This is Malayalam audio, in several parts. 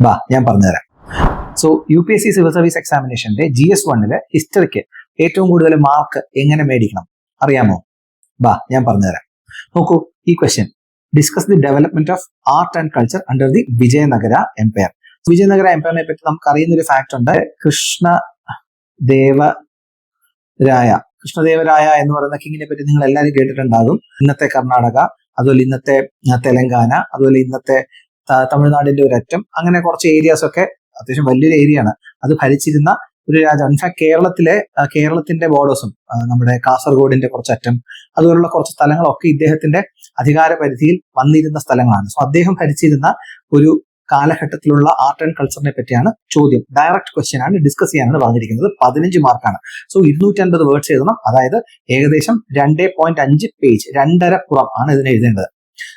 ബാ ഞാൻ പറഞ്ഞുതരാം. സോ UPSC സിവിൽ സർവീസ് എക്സാമിനേഷന്റെ GS1 ഹിസ്റ്ററിക്ക് ഏറ്റവും കൂടുതൽ മാർക്ക് എങ്ങനെ മേടിക്കണം അറിയാമോ? ബാ ഞാൻ പറഞ്ഞുതരാം. നോക്കൂ ഈ question. Discuss the development of art and culture under the Vijayanagara empire. Vijayanagara എംപയറിനെ പറ്റി നമുക്ക് അറിയുന്ന ഒരു ഫാക്ട് ഉണ്ട്. കൃഷ്ണദേവരായ എന്ന് പറയുന്ന കിങ്ങിനെ പറ്റി നിങ്ങൾ എല്ലാവരും കേട്ടിട്ടുണ്ടാകും. ഇന്നത്തെ കർണാടക, അതുപോലെ ഇന്നത്തെ തെലങ്കാന, അതുപോലെ ഇന്നത്തെ തമിഴ്നാടിന്റെ ഒരു അറ്റം, അങ്ങനെ കുറച്ച് ഏരിയാസ് ഒക്കെ അത്യാവശ്യം വലിയൊരു ഏരിയ ആണ്. അത് ഭരിച്ചിരുന്ന ഒരു രാജാവ്. ഇൻഫാക്ട് കേരളത്തിന്റെ ബോർഡേഴ്സും നമ്മുടെ കാസർഗോഡിന്റെ കുറച്ചറ്റം, അതുപോലുള്ള കുറച്ച് സ്ഥലങ്ങളൊക്കെ ഇദ്ദേഹത്തിന്റെ അധികാര പരിധിയിൽ വന്നിരുന്ന സ്ഥലങ്ങളാണ്. സോ അദ്ദേഹം ഭരിച്ചിരുന്ന ഒരു കാലഘട്ടത്തിലുള്ള ആർട്ട് ആൻഡ് കൾച്ചറിനെ പറ്റിയാണ് ചോദ്യം. ഡയറക്റ്റ് ക്വസ്റ്റ്യൻ ആണ്, ഡിസ്കസ് ചെയ്യാനാണ് പറഞ്ഞിരിക്കുന്നത്. 15 മാർക്കാണ്. സോ 250 വേർഡ്സ് എഴുതണം. അതായത് ഏകദേശം 2.5 പേജ്, 2.5 പുറം ആണ് ഇതിന് എഴുതേണ്ടത്.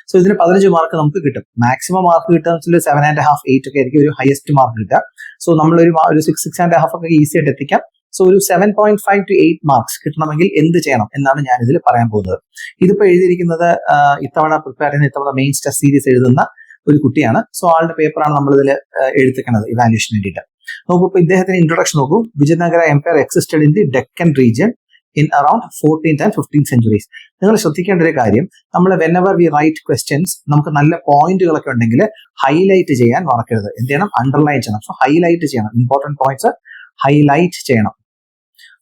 സോ ഇതിന് 15 മാർക്ക് നമുക്ക് കിട്ടും. മാക്സിമം മാർക്ക് കിട്ടുക 7.5, 8 ഒക്കെ ആയിരിക്കും ഒരു ഹയസ്റ്റ് മാർക്ക് കിട്ടുക. സോ നമ്മളൊരു 6.5 ഒക്കെ ഈസി ആയിട്ട് എത്തിക്കാം. സോ ഒരു 7.5 to 8 മാർക്സ് കിട്ടണമെങ്കിൽ എന്ത് ചെയ്യണം എന്നാണ് ഞാൻ ഇതിൽ പറയാൻ പോകുന്നത്. ഇതിപ്പോ എഴുതിയിരിക്കുന്നത് ഇത്തവണ പ്രിപ്പയർ ചെയ്യുന്ന, ഇത്തവണ മെയിൻ ടെസ്റ്റ് സീരീസ് എഴുതുന്ന ഒരു കുട്ടിയാണ്. സോ ആളുടെ പേപ്പറാണ് നമ്മൾ ഇതിൽ എഴുതിക്കുന്നത് ഇവാലുവേഷന് വേണ്ടിയിട്ട്. നോക്കൂ, ഇപ്പൊ ഇദ്ദേഹത്തിന്റെ ഇൻട്രൊഡക്ഷൻ നോക്കൂ. Vijayanagara empire existed in the Deccan region in around 14th and 15th centuries. നിങ്ങൾ ശ്രദ്ധിക്കേണ്ട ഒരു കാര്യം, നമ്മൾ whenever we write questions, നമുക്ക് നല്ല പോയിന്റുകളൊക്കെ ഉണ്ടെങ്കിൽ ഹൈലൈറ്റ് ചെയ്യാൻ മറക്കരുത്. എന്ത് ചെയ്യണം? അണ്ടർലൈൻ ചെയ്യണം. സോ ഹൈലൈറ്റ് ചെയ്യണം. ഇമ്പോർട്ടന്റ് പോയിന്റ്സ് ഹൈലൈറ്റ് ചെയ്യണം,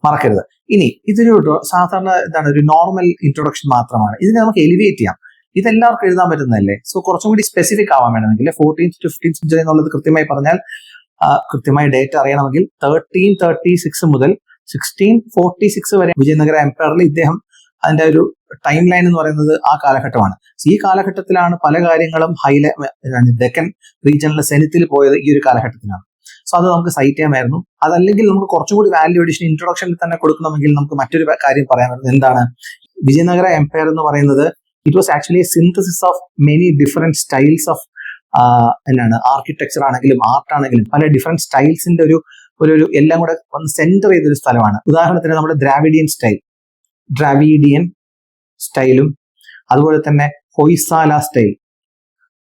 മറക്കരുത്. ഇനി ഇതൊരു സാധാരണ ഒരു നോർമൽ ഇൻട്രൊഡക്ഷൻ മാത്രമാണ്. ഇതിനെ നമുക്ക് എലിവേറ്റ് ചെയ്യാം. ഇതെല്ലാവർക്കും എഴുതാൻ പറ്റുന്നതല്ലേ? സോ കുറച്ചും കൂടി സ്പെസിഫിക് ആവാൻ വേണമെങ്കിൽ 14th to 15th century എന്നുള്ളത് കൃത്യമായി പറഞ്ഞാൽ, കൃത്യമായി ഡേറ്റ് അറിയണമെങ്കിൽ 1336 മുതൽ 1646 വരെ വിജയനഗര എംപയറിൽ ഇദ്ദേഹം, അതിന്റെ ഒരു ടൈം ലൈൻ എന്ന് പറയുന്നത് ആ കാലഘട്ടമാണ്. ഈ കാലഘട്ടത്തിലാണ് പല കാര്യങ്ങളും ഡെക്കൻ റീജിയനിലെ സെനിത്തിൽ പോയത് ഈ ഒരു കാലഘട്ടത്തിലാണ്. സോ അത് നമുക്ക് സൈറ്റ് ചെയ്യാമായിരുന്നു. അതല്ലെങ്കിൽ നമുക്ക് കുറച്ചും കൂടി വാല്യൂ അഡീഷൻ ഇൻട്രൊഡക്ഷനിൽ തന്നെ കൊടുക്കണമെങ്കിൽ നമുക്ക് മറ്റൊരു കാര്യം പറയാൻ പറ്റുന്നത് എന്താണ്? വിജയനഗര എംപയർ എന്ന് പറയുന്നത് it was actually synthesis of many different styles of architecture ആണെങ്കിലും ആർട്ട് ആണെങ്കിലും പല ഡിഫറെന്റ് സ്റ്റൈൽസിന്റെ ഒരു എല്ലാം കൂടെ ഒന്ന് സെന്റർ ചെയ്തൊരു സ്ഥലമാണ്. ഉദാഹരണത്തിന് നമ്മുടെ ദ്രാവിഡിയൻ സ്റ്റൈലും അതുപോലെ തന്നെ ഹൊയ്സാല സ്റ്റൈൽ.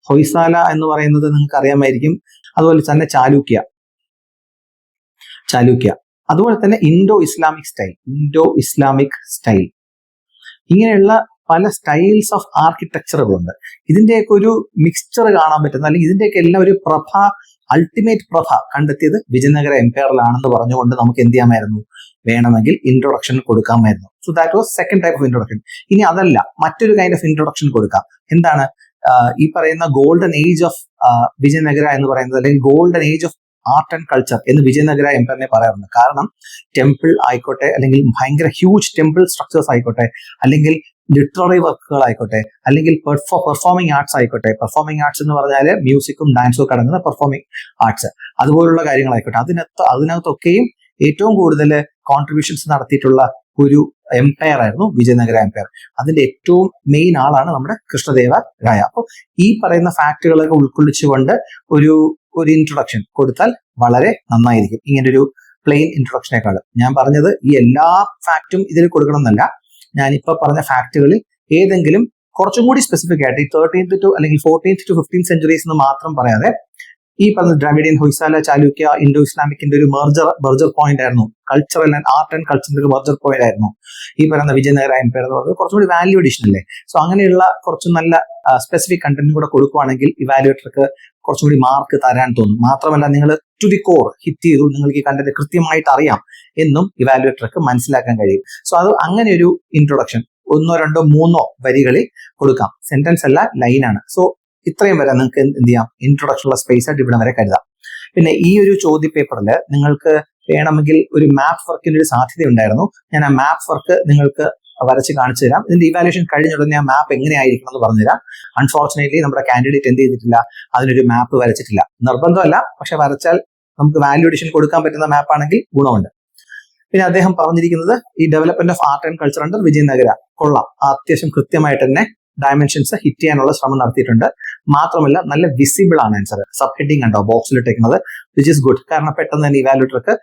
ഹൊയ്സാല എന്ന് പറയുന്നത് നിങ്ങൾക്ക് അറിയാമായിരിക്കും. അതുപോലെ തന്നെ ചാലൂക്യ, അതുപോലെ തന്നെ ഇൻഡോ ഇസ്ലാമിക് സ്റ്റൈൽ. ഇങ്ങനെയുള്ള പല സ്റ്റൈൽസ് ഓഫ് ആർക്കിടെക്ചറുകളുണ്ട്. ഇതിന്റെയൊക്കെ ഒരു മിക്സ്ചർ കാണാൻ പറ്റുന്ന, അല്ലെങ്കിൽ ഇതിന്റെയൊക്കെ എല്ലാം ഒരു അൾട്ടിമേറ്റ് പ്രഭ കണ്ടെത്തിയത് വിജയനഗര എംപയറിലാണെന്ന് പറഞ്ഞുകൊണ്ട് നമുക്ക് എന്ത് ചെയ്യാമായിരുന്നു? വേണമെങ്കിൽ ഇൻട്രൊഡക്ഷൻ കൊടുക്കാമായിരുന്നു. So that was second type of introduction. ഇനി അതല്ല, മറ്റൊരു കൈൻഡ് ഓഫ് ഇൻട്രൊഡക്ഷൻ കൊടുക്കാം. എന്താണ്? ഈ പറയുന്ന ഗോൾഡൻ ഏജ് ഓഫ് വിജയനഗര എന്ന് പറയുന്നത്, അല്ലെങ്കിൽ golden age of art and culture എന്ന് വിജയനഗര എംപയറിനെ പറയാറുണ്ട്. കാരണം ടെമ്പിൾ ആയിക്കോട്ടെ, അല്ലെങ്കിൽ ഭയങ്കര ഹ്യൂജ് ടെമ്പിൾ സ്ട്രക്ചേഴ്സ് ആയിക്കോട്ടെ, അല്ലെങ്കിൽ ലിറ്റററി വർക്കുകൾ ആയിക്കോട്ടെ, അല്ലെങ്കിൽ പെർഫോമിംഗ് ആർട്സ് ആയിക്കോട്ടെ. പെർഫോമിംഗ് ആർട്സ് എന്ന് പറഞ്ഞാൽ മ്യൂസിക്കും ഡാൻസും ഒക്കെ അടങ്ങുന്ന പെർഫോമിംഗ് ആർട്സ്, അതുപോലുള്ള കാര്യങ്ങളായിക്കോട്ടെ. അതിനകത്തൊക്കെയും ഏറ്റവും കൂടുതൽ കോൺട്രിബ്യൂഷൻസ് നടത്തിയിട്ടുള്ള ഒരു എംപയർ ആയിരുന്നു വിജയനഗര എംപയർ. അതിന്റെ ഏറ്റവും മെയിൻ ആളാണ് നമ്മുടെ കൃഷ്ണദേവരായ. അപ്പോൾ ഈ പറയുന്ന ഫാക്ടുകളൊക്കെ ഉൾക്കൊള്ളിച്ചുകൊണ്ട് ഒരു ഇൻട്രൊഡക്ഷൻ കൊടുത്താൽ വളരെ നന്നായിരിക്കും. ഇങ്ങനൊരു പ്ലെയിൻ ഇൻട്രൊഡക്ഷനേക്കാൾ ഞാൻ പറഞ്ഞത് ഈ എല്ലാ ഫാക്റ്റും ഇതിൽ കൊടുക്കണം എന്നല്ല. ഞാനിപ്പോ പറഞ്ഞ ഫാക്ടുകളിൽ ഏതെങ്കിലും കുറച്ചും കൂടി സ്പെസിഫിക് ആയിട്ട് ഈ 13th to അല്ലെങ്കിൽ 14th to 15th centuries എന്ന് മാത്രം പറയാതെ, ഈ പറഞ്ഞ ദ്രാവിഡിയൻ, ഹൊയ്സാല, ചാലൂക്യ, ഇൻഡോ ഇസ്ലാമിക്കിന്റെ ഒരു മെർജർ പോയിന്റ് ആയിരുന്നു. കൾച്ചറൽ ആൻഡ് ആർട്ട് ആൻഡ് കൾച്ചറിന്റെ ഒരു മെർജർ പോയിന്റ് ആയിരുന്നു ഈ പറയുന്ന വിജയനഗര എംപയർ എന്ന് പറയുന്നത്. കുറച്ചും കൂടി വാല്യൂ അഡീഷൻ അല്ലേ? സോ അങ്ങനെയുള്ള കുറച്ച് നല്ല സ്പെസിഫിക് കണ്ടന്റ് കൂടെ കൊടുക്കുവാണെങ്കിൽ ഇവാലുവേറ്റർക്ക് കുറച്ചും കൂടി മാർക്ക് തരാൻ തോന്നും. മാത്രമല്ല, നിങ്ങൾ ടു ദി കോർ ഹിറ്റ് ചെയ്തു, നിങ്ങൾക്ക് ഈ കണ്ടന്റ് കൃത്യമായിട്ട് അറിയാം എന്നും ഇവാലുവേറ്റർക്ക് മനസ്സിലാക്കാൻ കഴിയും. സോ അത് അങ്ങനെ ഒരു ഇൻട്രൊഡക്ഷൻ 1, 2, 3 വരികളിൽ കൊടുക്കാം. സെന്റൻസ് അല്ല, ലൈനാണ്. സോ ഇത്രയും വരെ നിങ്ങൾക്ക് എന്ത് ചെയ്യാം? ഇൻട്രൊഡക്ഷനുള്ള സ്പേസ് ആയിട്ട് ഇവിടെ വരെ കരുതാം. പിന്നെ ഈ ഒരു ചോദ്യ പേപ്പറിൽ നിങ്ങൾക്ക് വേണമെങ്കിൽ ഒരു മാപ്പ് വർക്കിന്റെ ഒരു സാധ്യത ഉണ്ടായിരുന്നു. ഞാൻ ആ മാപ്പ് വർക്ക് നിങ്ങൾക്ക് വരച്ച് കാണിച്ചു തരാം. ഇതിന്റെ ഇവാലുവേഷൻ കഴിഞ്ഞ ഉടനെ ആ മാപ്പ് എങ്ങനെയായിരിക്കണം എന്ന് പറഞ്ഞുതരാം. അൺഫോർച്ചുനേറ്റ്ലി നമ്മുടെ കാൻഡിഡേറ്റ് എന്ത് ചെയ്തിട്ടില്ല? അതിനൊരു മാപ്പ് വരച്ചിട്ടില്ല. നിർബന്ധമല്ല, പക്ഷെ വരച്ചാൽ നമുക്ക് വാല്യൂ അഡീഷൻ കൊടുക്കാൻ പറ്റുന്ന മാപ്പ് ആണെങ്കിൽ ഗുണമുണ്ട്. പിന്നെ അദ്ദേഹം പറഞ്ഞിരിക്കുന്നത് ഈ development of art and culture under Vijayanagara. കൊള്ളാം, അത്യാവശ്യം കൃത്യമായിട്ട് തന്നെ ഡയമെൻഷൻസ് ഹിറ്റ് ചെയ്യാനുള്ള ശ്രമം നടത്തിയിട്ടുണ്ട്. മാത്രമല്ല നല്ല വിസിബിൾ ആണ് ആൻസർ. സബ് ഹെഡിങ് ഉണ്ടോ ബോക്സിൽ ഇട്ടേക്കുന്നത്, വിച്ച് ഇസ് ഗുഡ്. കാരണം പെട്ടെന്ന് തന്നെ ഇവാലുവേറ്റർക്ക്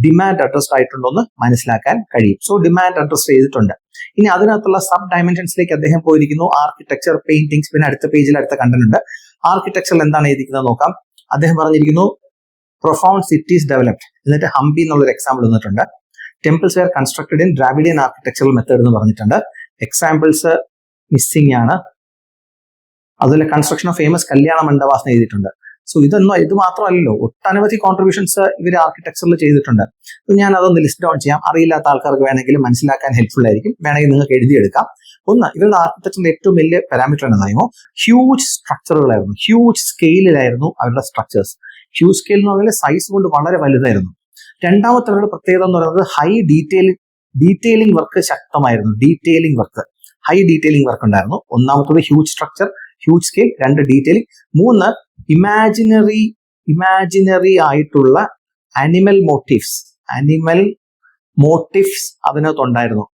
ഡിമാൻഡ് അഡ്രസ്ഡ് ആയിട്ടുണ്ടോ എന്ന് മനസ്സിലാക്കാൻ കഴിയും. സോ ഡിമാൻഡ് അഡ്രസ് ചെയ്തിട്ടുണ്ട്. ഇനി അതിനകത്തുള്ള സബ് ഡയമെൻഷൻസിലേക്ക് അദ്ദേഹം പോയിരിക്കുന്നു. ആർക്കിടെക്ചർ, പെയിന്റിങ്സ്, പിന്നെ അടുത്ത പേജിൽ അടുത്ത കണ്ടന്റ് ഉണ്ട്. ആർക്കിടെക്ചറിൽ എന്താണ് എഴുതിക്കുന്നത് നോക്കാം. അദ്ദേഹം പറഞ്ഞിരിക്കുന്നു പ്രൊഫൗണ്ട് സിറ്റീസ് ഡെവലപ്ഡ്, എന്നിട്ട് ഹംപി എന്നുള്ളൊരു എക്സാമ്പിൾ തന്നിട്ടുണ്ട്. Temples were constructed in Dravidian architectural method എന്ന് പറഞ്ഞിട്ടുണ്ട്. എക്സാമ്പിൾസ് മിസ്സിംഗ് ആണ്. അതുപോലെ കൺസ്ട്രക്ഷൻ ഓഫ് ഫേമസ് കല്യാണ മണ്ഡപാസ് എഴുതിയിട്ടുണ്ട്. സോ ഇത് മാത്രമല്ലല്ലോ, ഒട്ടനവധി കോൺട്രിബ്യൂഷൻസ് ഇവർ ആർക്കിടെക്ചറിൽ ചെയ്തിട്ടുണ്ട്. ഞാൻ അതൊന്ന് ലിസ്റ്റ് ഡൗൺ ചെയ്യാം, അറിയില്ലാത്ത ആൾക്കാർക്ക് വേണമെങ്കിലും മനസ്സിലാക്കാൻ ഹെൽപ്ഫുൾ ആയിരിക്കും, വേണമെങ്കിൽ നിങ്ങൾക്ക് എഴുതിയെടുക്കാം. ഒന്ന്, ഇവരുടെ ആർക്കിടെക്ചറിന്റെ ഏറ്റവും വലിയ പാരാമീറ്റർ എന്നറിയുമോ, ഹ്യൂജ് സ്ട്രക്ചറുകളായിരുന്നു, ഹ്യൂജ് സ്കെയിലിലായിരുന്നു അവരുടെ സ്ട്രക്ചേഴ്സ്. ഹ്യൂജ് സ്കെയിൽ എന്ന് പറഞ്ഞാൽ സൈസ് കൊണ്ട് വളരെ വലുതായിരുന്നു. രണ്ടാമത്തെ അവരുടെ പ്രത്യേകത എന്ന് പറയുന്നത് ഹൈ ഡീറ്റെയിലിംഗ് വർക്ക് ശക്തമായിരുന്നു. ഹൈ ഡീറ്റെയിലിംഗ് വർക്ക് ഉണ്ടായിരുന്നു. ഒന്നാമത്തത് huge structure, huge scale. 2, detailing. 3, imaginary ആയിട്ടുള്ള ആനിമൽ മോട്ടീവ്സ് അതിനകത്തുണ്ടായിരുന്നു.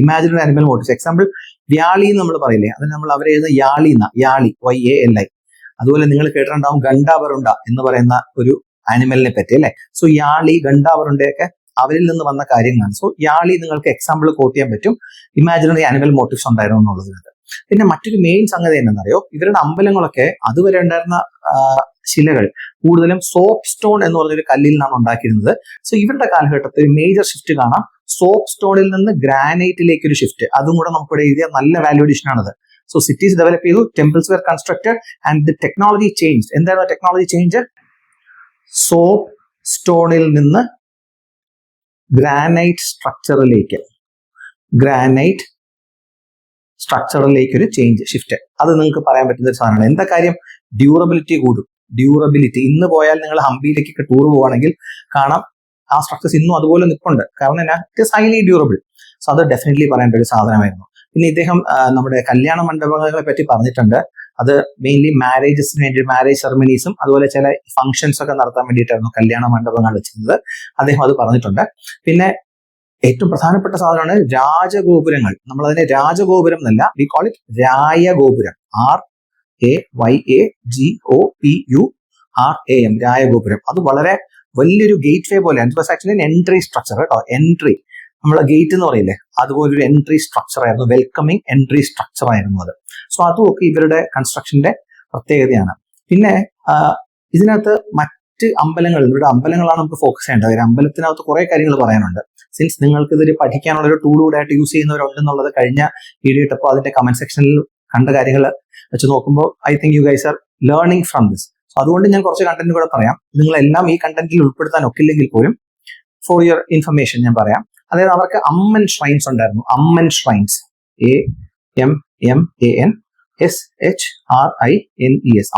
Imaginary animal motives. എക്സാമ്പിൾ വ്യാളി എന്ന് നമ്മൾ പറയില്ലേ, അതിന് നമ്മൾ അവരെ എഴുതുന്ന യാളി, YALI. അതുപോലെ നിങ്ങൾ കേട്ടിട്ടുണ്ടാവും ഗണ്ടാവറുണ്ട എന്ന് പറയുന്ന ഒരു ആനിമലിനെ പറ്റി അല്ലെ. സോ യാളി, ഗണ്ടാവറുണ്ടയൊക്കെ അവരിൽ നിന്ന് വന്ന കാര്യങ്ങളാണ്. സോ യാളി നിങ്ങൾക്ക് എക്സാമ്പിൾ കോട്ട് ചെയ്യാൻ പറ്റും, ഇമാജിനറി ആനിമൽ മോട്ടീവ്സ് ഉണ്ടായിരുന്നു എന്നുള്ളതിനകത്ത്. പിന്നെ മറ്റൊരു മെയിൻ സംഗതി എന്താണെന്നറിയോ, ഇവരുടെ അമ്പലങ്ങളൊക്കെ അതുവരെ ഉണ്ടായിരുന്ന ശിലകൾ കൂടുതലും സോപ്പ് സ്റ്റോൺ എന്ന് പറഞ്ഞൊരു കല്ലിൽ നിന്നാണ് ഉണ്ടാക്കിയിരുന്നത്. സോ ഇവരുടെ കാലഘട്ടത്തിൽ ഒരു മേജർ ഷിഫ്റ്റ് കാണാം, സോപ്പ് സ്റ്റോണിൽ നിന്ന് ഗ്രാനൈറ്റിലേക്ക് ഒരു ഷിഫ്റ്റ്. അതും കൂടെ നമുക്കിവിടെ എഴുതിയ നല്ല വാല്യൂ അഡീഷൻ ആണത്. സോ സിറ്റീസ് ഡെവലപ്പ് ചെയ്തു, temples were constructed and the technology change. എന്തായിരുന്നു ടെക്നോളജി ചേഞ്ച്? സോപ്പ് സ്റ്റോണിൽ നിന്ന് ഗ്രാനൈറ്റ് സ്ട്രക്ചറിലേക്ക് ഒരു ചേഞ്ച്, ഷിഫ്റ്റ്. അത് നിങ്ങൾക്ക് പറയാൻ പറ്റുന്ന ഒരു സാധനമാണ്. എന്താ കാര്യം? ഡ്യൂറബിലിറ്റി കൂടും. ഇന്ന് പോയാൽ നിങ്ങൾ ഹംപിയിലേക്കൊക്കെ ടൂർ പോവുകയാണെങ്കിൽ കാണാം ആ സ്ട്രക്ചേഴ്സ് ഇന്നും അതുപോലെ നിൽപ്പുണ്ട്. കാരണം എന്നാ, it is highly durable. So അത് ഡെഫിനറ്റ്ലി പറയേണ്ട ഒരു സാധനമായിരുന്നു. പിന്നെ ഇദ്ദേഹം നമ്മുടെ കല്യാണ മണ്ഡപങ്ങളെ പറ്റി പറഞ്ഞിട്ടുണ്ട്. അത് മെയിൻലി മാരേജസിന് വേണ്ടി, മാരേജ് സെറമണീസും അതുപോലെ ചില ഫംഗ്ഷൻസ് ഒക്കെ നടത്താൻ വേണ്ടിയിട്ടായിരുന്നു കല്യാണ മണ്ഡപങ്ങൾ വെച്ചിരുന്നത്. അദ്ദേഹം അത് പറഞ്ഞിട്ടുണ്ട്. പിന്നെ ഏറ്റവും പ്രധാനപ്പെട്ട സാധനമാണ് രാജഗോപുരങ്ങൾ. നമ്മൾ അതിനെ രാജഗോപുരം എന്നല്ല, വി കോൾ ഇറ്റ് രായഗോപുരം. RAYAGOPURAM, രായഗോപുരം. അത് വളരെ വലിയൊരു ഗേറ്റ് വേ പോലെ, ആക്ച്വലി എൻട്രി സ്ട്രക്ചർ കേട്ടോ. നമ്മളെ ഗേറ്റ് എന്ന് പറയില്ലേ, അതുപോലൊരു എൻട്രി സ്ട്രക്ചർ ആയിരുന്നു, വെൽക്കമിങ് എൻട്രി സ്ട്രക്ചർ ആയിരുന്നു അത്. സോ അതുമൊക്കെ ഇവരുടെ കൺസ്ട്രക്ഷന്റെ പ്രത്യേകതയാണ്. പിന്നെ ഇതിനകത്ത് മറ്റ് അമ്പലങ്ങൾ, ഇവരുടെ അമ്പലങ്ങളാണ് നമുക്ക് ഫോക്കസ് ചെയ്യേണ്ടത്. അമ്പലത്തിനകത്ത് കുറെ കാര്യങ്ങൾ പറയാനുണ്ട്. സിൻസ് നിങ്ങൾക്ക് ഇതൊരു പഠിക്കാനുള്ള ഒരു ടൂൾ കൂടെ ആയിട്ട് യൂസ് ചെയ്യുന്നവരുണ്ടെന്നുള്ളത് കഴിഞ്ഞ വീഡിയോ ഇട്ടപ്പോൾ അതിന്റെ കമന്റ് സെക്ഷനിൽ കണ്ട കാര്യങ്ങൾ വെച്ച് നോക്കുമ്പോൾ I think you guys are learning from this. So അതുകൊണ്ട് ഞാൻ കുറച്ച് കണ്ടന്റ് കൂടെ പറയാം. നിങ്ങളെല്ലാം ഈ കണ്ടന്റിൽ ഉൾപ്പെടുത്താൻ ഒക്കില്ലെങ്കിൽ പോലും ഫോർ യുവർ ഇൻഫർമേഷൻ ഞാൻ പറയാം. അതായത് അവർക്ക് അമ്മൻ ഷ്രൈൻസ് ഉണ്ടായിരുന്നു. അമ്മൻ ഷ്രൈൻസ്, AMMANSHRINES,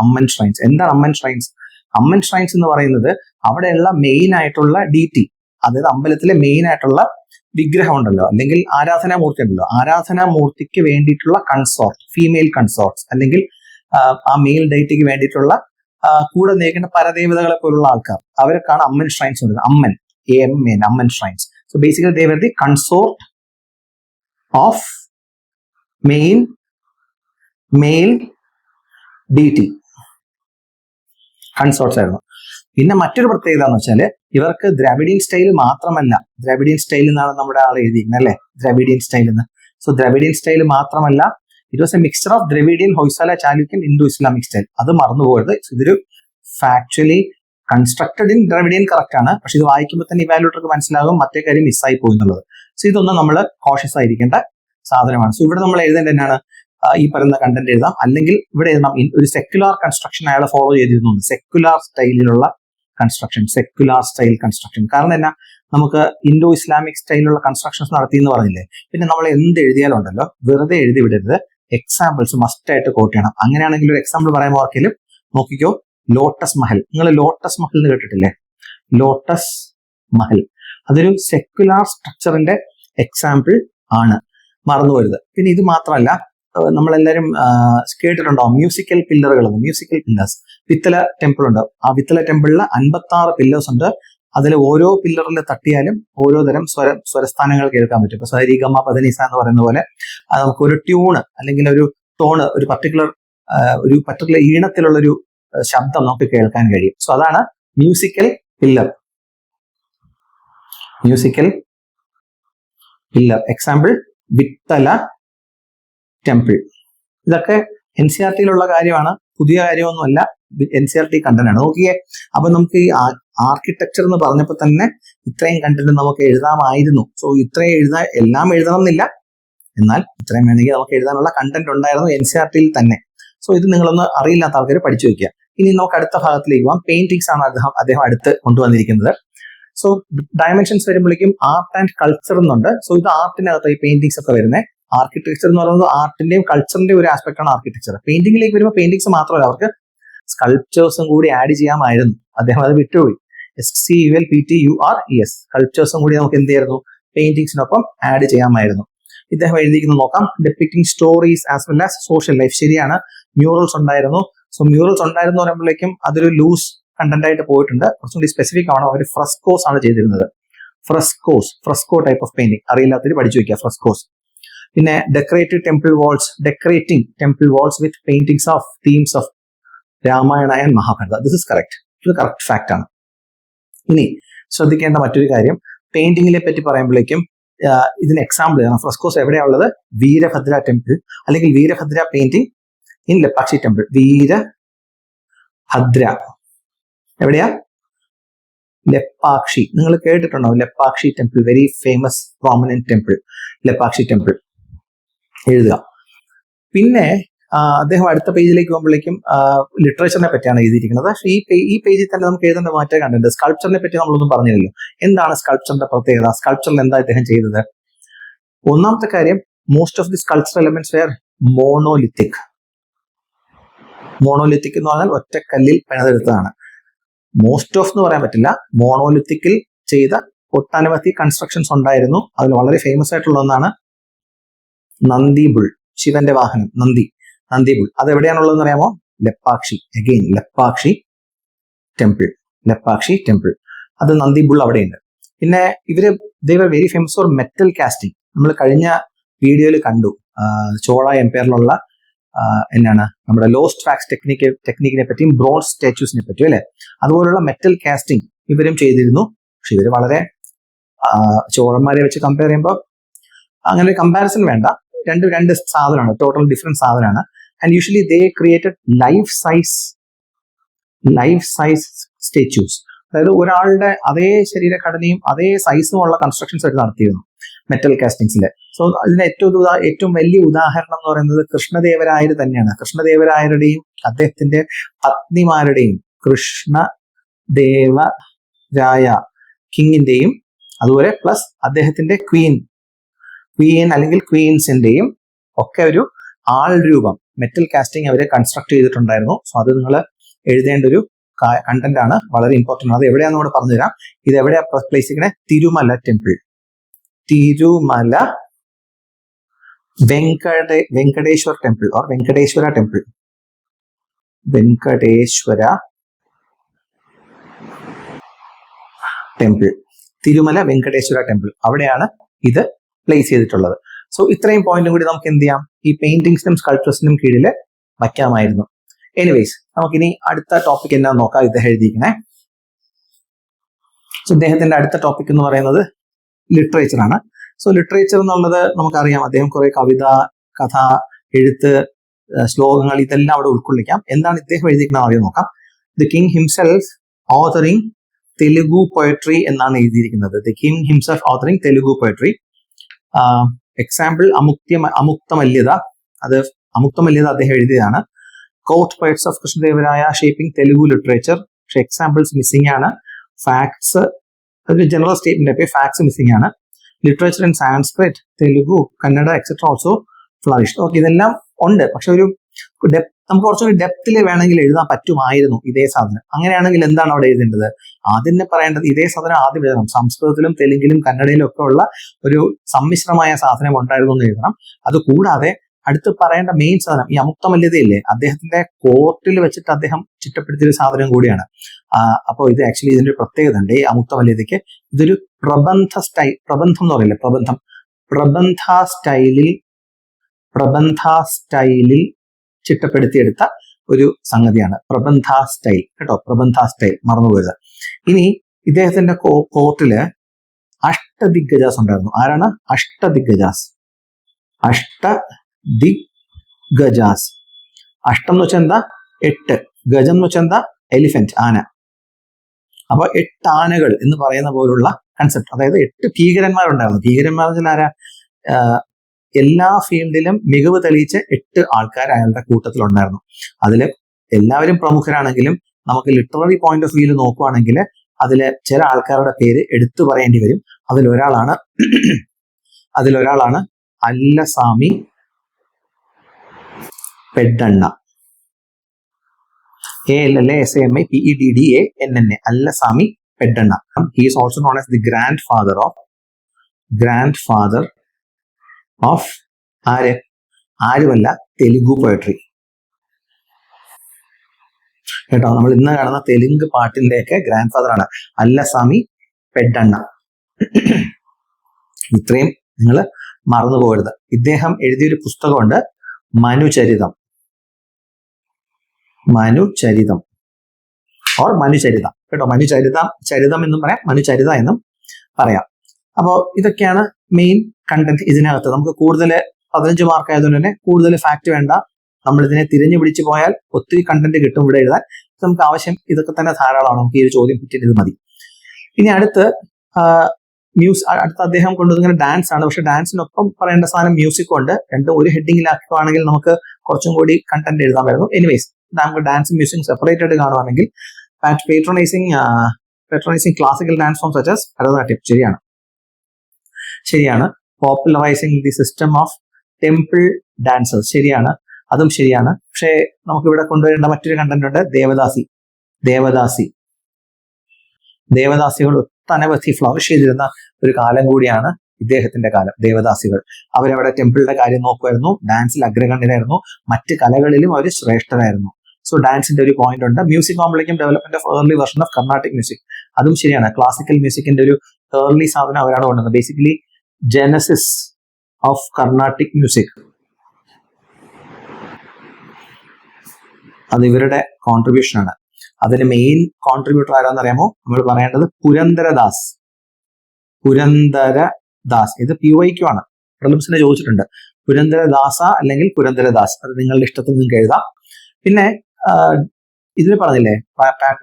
അമ്മൻ ഷ്രൈൻസ്. എന്താണ് അമ്മൻ ഷ്രൈൻസ്? അമ്മൻ ഷ്രൈൻസ് എന്ന് പറയുന്നത് അവിടെയുള്ള മെയിൻ ആയിട്ടുള്ള DT, അതായത് അമ്പലത്തിലെ മെയിൻ ആയിട്ടുള്ള വിഗ്രഹം ഉണ്ടല്ലോ, അല്ലെങ്കിൽ ആരാധനാമൂർത്തി ഉണ്ടല്ലോ, ആരാധനാമൂർത്തിക്ക് വേണ്ടിയിട്ടുള്ള ഫീമെയിൽ കൺസോർട്സ്, അല്ലെങ്കിൽ ആ മെയിൽ ഡേറ്റിക്ക് വേണ്ടിയിട്ടുള്ള കൂടെ നയിക്കുന്ന പരദേവതകളെ പോലുള്ള ആൾക്കാർ, അവർക്കാണ് അമ്മൻ ഷ്രൈൻസ് ഉള്ളത്. Amman, AMN, Amman shrines. So basically they were the consort of male deity. Consorts ആയിരുന്നു. പിന്നെ മറ്റൊരു പ്രത്യേകത എന്ന് വെച്ചാൽ ഇവർക്ക് ദ്രാവിഡിയൻ സ്റ്റൈൽ മാത്രമല്ല, ദ്രാവിഡിയൻ സ്റ്റൈൽ എന്നാണ് നമ്മുടെ ആൾ എഴുതിയിരിക്കുന്നത് അല്ലെ, ദ്രാവിഡിയൻ സ്റ്റൈൽ എന്ന്. സോ ദ്രാവിഡിയൻ സ്റ്റൈൽ മാത്രമല്ല, it was a mixture of Dravidian, Hoysala, Chalukyan, Indo Islamic style. അത് മറന്നുപോയത്. ഇതൊരു factually constructed in Dravidian correct ആണ്, പക്ഷെ ഇത് വായിക്കുമ്പോൾ തന്നെ ഇവാലുവേറ്റർക്ക് മനസ്സിലാകും മറ്റേ കാര്യം മിസ്സായി പോയി എന്നുള്ളത്. സോ ഇതൊന്നും നമ്മൾ കോഷ്യസ് ആയിരിക്കേണ്ട സാധനമാണ്. സോ ഇവിടെ നമ്മൾ എഴുതേണ്ട എന്നാണ്, ഈ പറയുന്ന കണ്ടന്റ് എഴുതാം, അല്ലെങ്കിൽ ഇവിടെ എഴുതാം ഒരു സെക്യുലാർ കൺസ്ട്രക്ഷൻ അയാൾ ഫോളോ ചെയ്തിരുന്നു. സെക്യുലാർ സ്റ്റൈലിലുള്ള സെക്യുലാർ സ്റ്റൈൽ കൺസ്ട്രക്ഷൻ. കാരണം എന്നാ, നമുക്ക് ഇൻഡോ ഇസ്ലാമിക് സ്റ്റൈലിലുള്ള കൺസ്ട്രക്ഷൻസ് നടത്തി എന്ന് പറഞ്ഞില്ലേ. പിന്നെ നമ്മൾ എന്ത് എഴുതിയാലും ഉണ്ടല്ലോ, വെറുതെ എഴുതി വിടരുത്, എക്സാമ്പിൾസ് മസ്റ്റ് ആയിട്ട് കോട്ട് ചെയ്യണം. അങ്ങനെയാണെങ്കിൽ ഒരു എക്സാമ്പിൾ പറയാൻ ഓർക്കലും നോക്കിക്കോ, ലോട്ടസ് മഹൽ. നിങ്ങൾ ലോട്ടസ് മഹൽ എന്ന് കേട്ടിട്ടില്ലേ? ലോട്ടസ് മഹൽ അതൊരു സെക്യുലാർ സ്ട്രക്ചറിന്റെ എക്സാമ്പിൾ ആണ്, മറന്നുപോരുത്. പിന്നെ ഇത് മാത്രമല്ല, നമ്മളെല്ലാവരും കേട്ടിട്ടുണ്ടാവും musical പില്ലറുകൾ. Musical pillars, Vitthala temple ഉണ്ട്. ആ വിത്തല ടെമ്പിളിൽ 56 പില്ലേഴ്സ് ഉണ്ട്. അതിൽ ഓരോ പില്ലറിൽ തട്ടിയാലും ഓരോ തരം സ്വരസ്ഥാനങ്ങൾ കേൾക്കാൻ പറ്റും. ഇപ്പൊ സരിഗമ പദനിസ എന്ന് പറയുന്ന പോലെ നമുക്ക് ഒരു ട്യൂണ് അല്ലെങ്കിൽ ഒരു ടോണ്, ഒരു പർട്ടിക്കുലർ ഈണത്തിലുള്ളൊരു ശബ്ദം നമുക്ക് കേൾക്കാൻ കഴിയും. സോ അതാണ് musical pillar. Example Vitthala temple. ഇതൊക്കെ NCERT-യിലുള്ള കാര്യമാണ്, പുതിയ കാര്യമൊന്നുമല്ല. NCERT കണ്ടന്റ് ആണ്. നോക്കിയേ, അപ്പൊ നമുക്ക് ഈ ആർക്കിടെക്ചർ എന്ന് പറഞ്ഞപ്പോൾ തന്നെ ഇത്രയും കണ്ടന്റ് നമുക്ക് എഴുതാമായിരുന്നു. സോ ഇത്രയും എല്ലാം എഴുതണം എന്നില്ല, എന്നാൽ ഇത്രയും വേണമെങ്കിൽ നമുക്ക് എഴുതാനുള്ള കണ്ടന്റ് ഉണ്ടായിരുന്നു NCERT-യിൽ തന്നെ. സോ ഇത് നിങ്ങളൊന്ന് അറിയില്ലാത്ത ആൾക്കാർ പഠിച്ചു വെക്കുക. ഇനി നമുക്ക് അടുത്ത ഭാഗത്തിലേക്ക് പോകാം. പെയിന്റിങ്സ് ആണ് അദ്ദേഹം അടുത്ത് കൊണ്ടുവന്നിരിക്കുന്നത്. സോ ഡയമെൻഷൻസ് വരുമ്പോഴേക്കും ആർട്ട് ആൻഡ് കൾച്ചർ എന്നുണ്ട്. സോ ഇത് ആർട്ടിനകത്ത് ഈ പെയിന്റിങ്സ് ഒക്കെ വരുന്നത്. ആർക്കിടെക്ചർ എന്ന് പറയുന്നത് ആർട്ടിന്റെയും കൾച്ചറിന്റെയും ഒരു ആസ്പെക്ട് ആണ് ആർക്കിടെക്ചർ. പെയിന്റിംഗിലേക്ക് വരുമ്പോൾ പെയിന്റിങ്സ് മാത്രമല്ല, അവർക്ക് സ്കൾപ്ചേഴ്സും കൂടി ആഡ് ചെയ്യാമായിരുന്നു. അദ്ദേഹം അത് വിട്ടുപോയി. SCULPTURES സ്കൾപ്ചേഴ്സും കൂടി നമുക്ക് എന്ത് ചെയ്യായിരുന്നു, പെയിന്റിങ്സിനൊപ്പം ആഡ് ചെയ്യാമായിരുന്നു. ഇദ്ദേഹം എഴുതിയിരിക്കുന്നത് നോക്കാം. Depicting stories as well as social life. ശരിയാണ്, മ്യൂറൽസ് ഉണ്ടായിരുന്നു. സോ മ്യൂറൽസ് ഉണ്ടായിരുന്നു പറയുമ്പോഴേക്കും അതൊരു ലൂസ് കണ്ടന്റ് ആയിട്ട് പോയിട്ടുണ്ട്. കുറച്ചുകൂടി സ്പെസിഫിക് ആണ്. അവർ ഫ്രസ്കോസ് ആണ് ചെയ്തിരുന്നത്. ഫ്രസ്കോ ടൈപ്പ് ഓഫ് പെയിന്റിംഗ് അറിയില്ലാത്തവർ പഠിച്ചു വെക്കുക, ഫ്രസ്കോസ്. പിന്നെ decorating temple walls with paintings of themes of Ramayana and Mahabharata. This is correct. ഇത് കറക്റ്റ് ഫാക്ട് ആണ്. ഇനി ശ്രദ്ധിക്കേണ്ട മറ്റൊരു കാര്യം, പെയിന്റിങ്ങിനെ പറ്റി പറയുമ്പോഴേക്കും ഇതിന് എക്സാമ്പിൾ ആണ്. ഫ്രസ്കോസ് എവിടെയാ ഉള്ളത്? വീരഭദ്ര ടെമ്പിൾ അല്ലെങ്കിൽ Veerabhadra painting in Lepakshi temple. Veerabhadra എവിടെയാ? ലെപ്പാക്ഷി. നിങ്ങൾ കേട്ടിട്ടുണ്ടാവും Lepakshi temple, very famous prominent temple, Lepakshi temple എഴുതുക. പിന്നെ അദ്ദേഹം അടുത്ത പേജിലേക്ക് പോകുമ്പോഴേക്കും ലിറ്ററേച്ചറിനെ പറ്റിയാണ് എഴുതിയിരിക്കുന്നത്. പക്ഷേ ഈ പേജിൽ തന്നെ നമുക്ക് എഴുതേണ്ട മാറ്റം കണ്ടിട്ടുണ്ട്. സ്കൾപ്ചറിനെ പറ്റി നമ്മളൊന്നും പറഞ്ഞില്ലല്ലോ. എന്താണ് സ്കൾപ്ചറിന്റെ പ്രത്യേകത? സ്കൾപ്ചറിൽ എന്താ ഇദ്ദേഹം ചെയ്തത്? ഒന്നാമത്തെ കാര്യം, most of the sculpture elements were monolithic. Monolithic എന്ന് പറഞ്ഞാൽ ഒറ്റക്കല്ലിൽ പണിതെടുത്തതാണ്. മോസ്റ്റ് ഓഫ് എന്ന് പറയാൻ പറ്റില്ല. മോണോലിത്തിക്കിൽ ചെയ്ത ഒട്ടനവധി കൺസ്ട്രക്ഷൻസ് ഉണ്ടായിരുന്നു. അതിൽ വളരെ ഫേമസ് ആയിട്ടുള്ള ഒന്നാണ് നന്ദി ബുൾ, ശിവന്റെ വാഹനം നന്ദി ബുൾ. അത് എവിടെയാണുള്ളതെന്ന് അറിയാമോ? ലെപ്പാക്ഷി. Again Lepakshi temple. അത് നന്ദി ബുൾ അവിടെയുണ്ട്. പിന്നെ they were very famous for metal casting. നമ്മൾ കഴിഞ്ഞ വീഡിയോയിൽ കണ്ടു ചോള എംപയറിലുള്ള എന്താണ് നമ്മുടെ ലോസ്റ്റ് ഫാക്സ് ടെക്നിക്കിനെ പറ്റിയും ബ്രോൺസ് സ്റ്റാച്യൂസിനെ പറ്റിയും അല്ലെ. അതുപോലുള്ള മെറ്റൽ കാസ്റ്റിംഗ് ഇവരും ചെയ്തിരുന്നു. പക്ഷെ ഇവര് വളരെ ചോളന്മാരെ വെച്ച് കമ്പയർ ചെയ്യുമ്പോൾ അങ്ങനെ ഒരു കമ്പാരിസൺ വേണ്ട. രണ്ട് സാധനമാണ്, ടോട്ടൽ ഡിഫറെന്റ് സാധനമാണ്. And usually they created life size statues. അതായത് ഒരാളുടെ അതേ ശരീരഘടനയും അതേ സൈസും ഉള്ള കൺസ്ട്രക്ഷൻസ് ആയിട്ട് നടത്തിയിരുന്നു മെറ്റൽ കാസ്റ്റിംഗ്സിലെ. സോ അതിന്റെ ഏറ്റവും വലിയ ഉദാഹരണം എന്ന് പറയുന്നത് കൃഷ്ണദേവരായർ തന്നെയാണ്. കൃഷ്ണദേവരായരുടെയും അദ്ദേഹത്തിന്റെ പത്നിമാരുടെയും, കൃഷ്ണദേവരായ കിങ്ങിന്റെയും അതുപോലെ പ്ലസ് അദ്ദേഹത്തിന്റെ ക്വീൻ അല്ലെങ്കിൽ ക്വീൻസിന്റെയും ഒക്കെ ഒരു ആൾ രൂപം മെറ്റൽ കാസ്റ്റിംഗ് അവരെ കൺസ്ട്രക്ട് ചെയ്തിട്ടുണ്ടായിരുന്നു. സോ അത് നിങ്ങൾ എഴുതേണ്ട ഒരു കണ്ടന്റ് ആണ്, വളരെ ഇമ്പോർട്ടന്റ്. അത് എവിടെയാന്ന് കൂടെ പറഞ്ഞുതരാം. ഇത് എവിടെയാ പ്ലേസ് ചെയ്യുന്നത്? Tirumala temple, Venkateswara temple or Venkateswara temple, Tirumala Venkateswara temple, അവിടെയാണ് ഇത് പ്ലേസ് ചെയ്തിട്ടുള്ളത്. സോ ഇത്രയും പോയിന്റും കൂടി നമുക്ക് എന്ത് ചെയ്യാം, ഈ പെയിന്റിങ്സിനും സ്കൾപ്ചേഴ്സിനും കീഴിൽ വയ്ക്കാമായിരുന്നു. എനിവേസ്, നമുക്കിനി അടുത്ത ടോപ്പിക് എന്നാന്ന് നോക്കാം. ഇദ്ദേഹം എഴുതിയിരിക്കണേ. സോ ഇദ്ദേഹത്തിന്റെ അടുത്ത ടോപ്പിക് എന്ന് പറയുന്നത് ലിറ്ററേച്ചർ ആണ്. സോ ലിറ്ററേച്ചർ എന്നുള്ളത് നമുക്കറിയാം, അദ്ദേഹം കുറെ കവിത, കഥ, എഴുത്ത്, ശ്ലോകങ്ങൾ ഇതെല്ലാം അവിടെ ഉൾക്കൊള്ളിക്കാം. എന്താണ് ഇദ്ദേഹം എഴുതിയിരിക്കുന്നത് ആദ്യം നോക്കാം. The king himself authoring Telugu poetry എന്നാണ് എഴുതിയിരിക്കുന്നത്. The king himself authoring Telugu poetry. Example Amuktamalyada. Amuktamalyada അദ്ദേഹം എഴുതിയതാണ്. Court poets of Krishnadevaraya shaping Telugu literature. പക്ഷെ എക്സാമ്പിൾസ് മിസ്സിംഗ് ആണ്. ഫാക്ട്സ്, അതൊരു ജനറൽ സ്റ്റേറ്റ്മെന്റ്, ഫാക്ട്സ് മിസ്സിംഗ് ആണ്. Literature in Sanskrit, Telugu, Kannada etcetera also flourish. Okay, ഇതെല്ലാം ഉണ്ട്. പക്ഷെ ഒരു നമുക്ക് കുറച്ചൊരു ഡെപ്തിൽ വേണമെങ്കിൽ എഴുതാൻ പറ്റുമായിരുന്നു ഇതേ സാധനം. അങ്ങനെയാണെങ്കിൽ എന്താണ് അവിടെ എഴുതേണ്ടത്? ആദ്യം തന്നെ പറയേണ്ടത് ഇതേ സാധനം ആദ്യം എഴുതണം. സംസ്കൃതത്തിലും തെലുങ്കിലും കന്നഡയിലും ഒക്കെ ഉള്ള ഒരു സമ്മിശ്രമായ സാധനം ഉണ്ടായിരുന്നു എന്ന് എഴുതണം. അതുകൂടാതെ അടുത്ത് പറയേണ്ട മെയിൻ സാധനം ഈ അമുക്തമല്യതയില്ലേ, അദ്ദേഹത്തിന്റെ കോർട്ടിൽ വെച്ചിട്ട് അദ്ദേഹം ചിട്ടപ്പെടുത്തിയൊരു സാധനം കൂടിയാണ്. അപ്പോൾ ഇത് ആക്ച്വലി ഇതിന്റെ ഒരു പ്രത്യേകത ഉണ്ട്. ഈ അമുക്തമല്യതയ്ക്ക് ഇതൊരു പ്രബന്ധം എന്ന് പറയില്ലേ, പ്രബന്ധ സ്റ്റൈലിൽ ചിട്ടപ്പെടുത്തിയെടുത്ത ഒരു സംഗതിയാണ് പ്രബന്ധ സ്റ്റൈൽ കേട്ടോ. പ്രബന്ധ സ്റ്റൈൽ മറന്നുപോയത്. ഇനി ഇദ്ദേഹത്തിന്റെ കോർട്ടില് അഷ്ടദിഗ്ഗജാസ് ഉണ്ടായിരുന്നു. ആരാണ് അഷ്ടദിഗ്ഗജാസ്? അഷ്ടം എന്ന് വെച്ചാൽ എന്താ? 8. ഗജം എന്ന് വെച്ചാൽ എന്താ? എലിഫന്റ്, ആന. അപ്പൊ 8 ആനകൾ എന്ന് പറയുന്ന പോലുള്ള കൺസെപ്റ്റ്. അതായത് 8 ഭീകരന്മാരുണ്ടായിരുന്നു. ഭീകരന്മാർ വെച്ചാൽ ആരാ? എല്ലാ ഫീൽഡിലും മികവ് തെളിയിച്ച 8 ആൾക്കാർ അയാളുടെ കൂട്ടത്തിലുണ്ടായിരുന്നു. അതിൽ എല്ലാവരും പ്രമുഖരാണെങ്കിലും നമുക്ക് ലിറ്റററി പോയിന്റ് ഓഫ് വ്യൂവിൽ നോക്കുവാണെങ്കിൽ അതിൽ ചില ആൾക്കാരുടെ പേര് എടുത്തു പറയേണ്ടി വരും. അതിലൊരാളാണ് അല്ലസാമി പെഡ്ഡണ്ണ. ALLASAMI അല്ലസാമി പെഡ്ഡണ്ണ. He is also known as the grandfather of ആരുമല്ല, തെലുഗു പോയട്രി. കേട്ടോ, നമ്മൾ ഇന്ന് കാണുന്ന തെലുങ്ക് പാട്ടിന്റെയൊക്കെ ഗ്രാൻഡ് ഫാദർ ആണ് അല്ലസാമി പെഡ്ഡണ്ണ. ഇത്രയും നിങ്ങൾ മറന്നു പോകരുത്. ഇദ്ദേഹം എഴുതിയൊരു പുസ്തകമുണ്ട്, മനുചരിതം കേട്ടോ. ചരിതം എന്നും പറയാം, മനുചരിത എന്നും പറയാം. അപ്പോൾ ഇതൊക്കെയാണ് മെയിൻ കണ്ടന്റ് ഇതിനകത്ത്. നമുക്ക് കൂടുതൽ 15 മാർക്ക് ആയതുകൊണ്ട് തന്നെ കൂടുതൽ ഫാക്ട് വേണ്ട. നമ്മൾ ഇതിനെ തിരഞ്ഞു പിടിച്ചു പോയാൽ ഒത്തിരി കണ്ടന്റ് കിട്ടും ഇവിടെ എഴുതാൻ. നമുക്ക് ആവശ്യം ഇതൊക്കെ തന്നെ ധാരാളമാണ്. നമുക്ക് ഈ ഒരു ചോദ്യം കിട്ടിയത് മതി. ഇനി അടുത്ത് അദ്ദേഹം കൊണ്ടുവന്നിങ്ങനെ ഡാൻസ് ആണ്. പക്ഷെ ഡാൻസിനൊപ്പം പറയേണ്ട സാധനം മ്യൂസിക്കും ഉണ്ട്. രണ്ടും ഒരു ഹെഡിങ്ങിലാക്കുകയാണെങ്കിൽ നമുക്ക് കുറച്ചും കൂടി കണ്ടന്റ് എഴുതാൻ വരുന്നു. എനിവേസ്, നമുക്ക് ഡാൻസും മ്യൂസിക്കും സെപ്പറേറ്റ് ആയിട്ട് കാണുവാണെങ്കിൽ patronizing classical dance forms such as Bharatanatyam. ശരിയാണ്. Popularising the system of temple dancers. ശരിയാണ്, അതും ശരിയാണ്. പക്ഷേ നമുക്കിവിടെ കൊണ്ടുവരേണ്ട മറ്റൊരു കണ്ടന്റ് ഉണ്ട്, ദേവദാസികൾ ഒട്ടനവധി ഫ്ലറിഷ് ചെയ്തിരുന്ന ഒരു കാലം കൂടിയാണ് ഇദ്ദേഹത്തിന്റെ കാലം. ദേവദാസികൾ അവരവിടെ ടെമ്പിളിന്റെ കാര്യം നോക്കുമായിരുന്നു, ഡാൻസിൽ അഗ്രഗണ്യരായിരുന്നു, മറ്റ് കലകളിലും അവർ ശ്രേഷ്ഠരായിരുന്നു. സോ ഡാൻസിന്റെ ഒരു പോയിന്റ് ഉണ്ട്. മ്യൂസിക് കോംപ്ലിക്കും development of early version of Carnatic music, അതും ശരിയാണ്. ക്ലാസിക്കൽ മ്യൂസിക്കിന്റെ ഒരു ഏർലി സാധനം അവരാണ് കൊണ്ടുവന്നത്. Basically genesis of Carnatic music അത് ഇവരുടെ കോൺട്രിബ്യൂഷൻ ആണ്. അതിന് മെയിൻ കോൺട്രിബ്യൂട്ടർ ആരാന്നറിയാമോ? നമ്മൾ പറയേണ്ടത് പുരന്ദരദാസ്. ഇത് PYQ ആണ്, പ്രിലിംസിനെ ചോദിച്ചിട്ടുണ്ട്. പുരന്ദരദാസ അല്ലെങ്കിൽ പുരന്ദരദാസ്, അത് നിങ്ങളുടെ ഇഷ്ടത്തിൽ നിങ്ങൾക്ക് എഴുതാം. പിന്നെ ഇതിൽ പറഞ്ഞില്ലേ,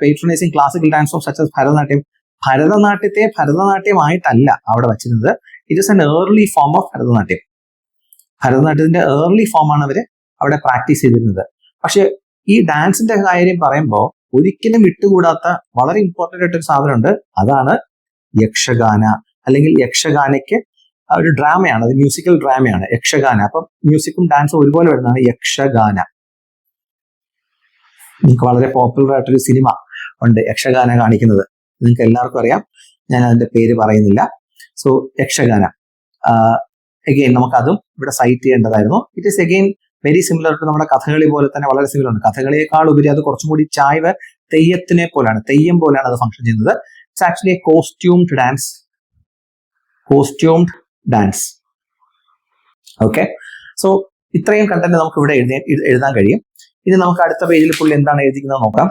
patronising classical dance of such as Bharatanatyam. ഭരതനാട്യത്തെ ഭരതനാട്യമായിട്ടല്ല അവിടെ വച്ചിരുന്നത്. It is an early form of Bharatanatyam. ഭരതനാട്യത്തിന്റെ ഏർലി ഫോമാണ് അവർ അവിടെ പ്രാക്ടീസ് ചെയ്തിരുന്നത്. പക്ഷെ ഈ ഡാൻസിന്റെ കാര്യം പറയുമ്പോൾ ഒരിക്കലും വിട്ടുകൂടാത്ത വളരെ ഇമ്പോർട്ടന്റ് ആയിട്ടൊരു സാധനമുണ്ട്. അതാണ് യക്ഷഗാന. അല്ലെങ്കിൽ യക്ഷഗാനയ്ക്ക് ഒരു ഡ്രാമയാണ്, അത് മ്യൂസിക്കൽ ഡ്രാമയാണ് യക്ഷഗാന. അപ്പം മ്യൂസിക്കും ഡാൻസും ഒരുപോലെ വരുന്നതാണ് യക്ഷഗാന. നിങ്ങൾക്ക് വളരെ പോപ്പുലർ ആയിട്ടൊരു സിനിമ ഉണ്ട് യക്ഷഗാന കാണിക്കുന്നത്, നിങ്ങൾക്ക് എല്ലാവർക്കും അറിയാം. ഞാൻ അതിന്റെ പേര് പറയുന്നില്ല. സോ യക്ഷഗാന അഗെയിൻ നമുക്കതും ഇവിടെ സൈറ്റ് ചെയ്യേണ്ടതായിരുന്നു. It is again very similar to നമ്മുടെ കഥകളി പോലെ തന്നെ വളരെ സിമിലർ ആണ്. കഥകളിയേക്കാൾ ഉപരി അത് കുറച്ചും കൂടി ചായ്വ് തെയ്യം പോലെയാണ് അത് ഫംഗ്ഷൻ ചെയ്യുന്നത്. It's actually a costumed dance. Okay, so ഇത്രയും കണ്ടന്റ് നമുക്ക് ഇവിടെ എഴുതാൻ കഴിയും. ഇനി നമുക്ക് അടുത്ത പേജിൽ പുള്ളി എന്താണ് എഴുതിക്കുന്നത് നോക്കാം.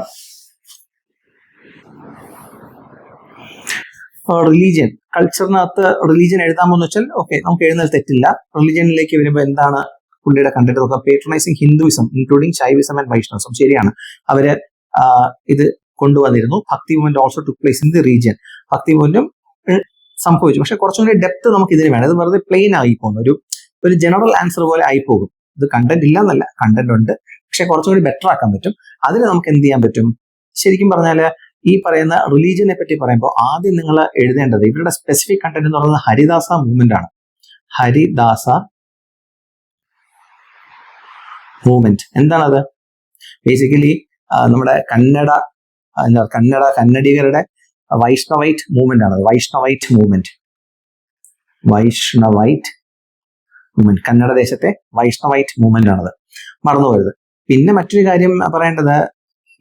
റിലീജിയൻ, കൾച്ചറിനകത്ത് റിലീജിയൻ എഴുതാമെന്ന് വെച്ചാൽ ഓക്കെ, നമുക്ക് എഴുതുന്നതിൽ തെറ്റില്ല. റിലീജിയനിലേക്ക് വരുമ്പോൾ എന്താണ് പുള്ളിയുടെ കണ്ടന്റ് നോക്കാം. Patronising Hinduism including Shaivism and Vaishnavism. ശരിയാണ്, അവര് ഇത് കൊണ്ടുവന്നിരുന്നു. Bhakti movement also took place in the region. Bhakti മൂവ്മെന്റും സംഭവിച്ചു. പക്ഷെ കുറച്ചും കൂടി ഡെപ്ത് നമുക്ക് ഇതിന് വേണം. ഇത് വെറുതെ പ്ലെയിൻ ആയി പോകുന്നു, ഒരു ജനറൽ ആൻസർ പോലെ ആയി പോകും. ഇത് കണ്ടന്റ് ഇല്ല എന്നല്ല, കണ്ടന്റ് ഉണ്ട്, പക്ഷെ കുറച്ചും കൂടി ബെറ്റർ ആക്കാൻ പറ്റും. അതിന് നമുക്ക് എന്ത് ചെയ്യാൻ പറ്റും? ശരിക്കും പറഞ്ഞാൽ ഈ പറയുന്ന റിലീജിയനെ പറ്റി പറയുമ്പോൾ ആദ്യം നിങ്ങൾ എഴുതേണ്ടത് ഇവരുടെ സ്പെസിഫിക് കണ്ടന്റ് എന്ന് പറയുന്നത് ഹരിദാസ മൂവ്മെന്റ് ആണ്. ഹരിദാസ മൂവ്മെന്റ് എന്താണത്? ബേസിക്കലി നമ്മുടെ കന്നഡിഗരുടെ വൈഷ്ണവൈറ്റ് മൂവ്മെന്റ് ആണ്. വൈഷ്ണവൈറ്റ് മൂവ്മെന്റ് കന്നഡ ദേശത്തെ വൈഷ്ണവൈറ്റ് മൂവ്മെന്റ് ആണത്, മറന്നുപോയത്. പിന്നെ മറ്റൊരു കാര്യം പറയേണ്ടത്,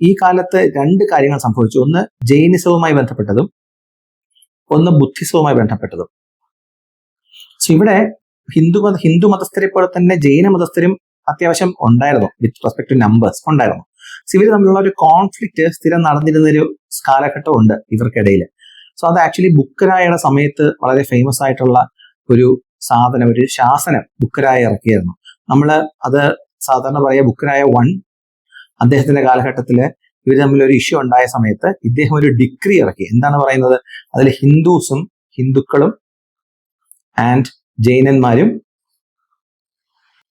ഈ കാലത്ത് 2 കാര്യങ്ങൾ സംഭവിച്ചു. ഒന്ന് ജൈനിസവുമായി ബന്ധപ്പെട്ടതും ഒന്ന് ബുദ്ധിസവുമായി ബന്ധപ്പെട്ടതും. സോ ഇവിടെ ഹിന്ദു മതസ്ഥരെ പോലെ തന്നെ ജൈന മതസ്ഥരും അത്യാവശ്യം ഉണ്ടായിരുന്നു, വിത്ത് റെസ്പെക്ട് ടു നമ്പേഴ്സ് ഉണ്ടായിരുന്നു. സോ ഇവർ തമ്മിലുള്ള ഒരു കോൺഫ്ലിക്റ്റ് സ്ഥിരം നടന്നിരുന്ന ഒരു കാലഘട്ടം ഉണ്ട് ഇവർക്കിടയിൽ. സോ അത് ആക്ച്വലി ബുക്കരായയുടെ സമയത്ത് വളരെ ഫേമസ് ആയിട്ടുള്ള ഒരു സാധനം, ഒരു ശാസനം ബുക്കരായ ഇറക്കിയായിരുന്നു. നമ്മൾ അത് സാധാരണ പറയാ ബുക്കരായ 1, അദ്ദേഹത്തിന്റെ കാലഘട്ടത്തിൽ ഇവർ തമ്മിൽ ഒരു ഇഷ്യൂ ഉണ്ടായ സമയത്ത് ഇദ്ദേഹം ഒരു ഡിക്രി ഇറക്കി. എന്താണ് പറയുന്നത്? അതിൽ ഹിന്ദുക്കളും ആൻഡ് ജൈനന്മാരും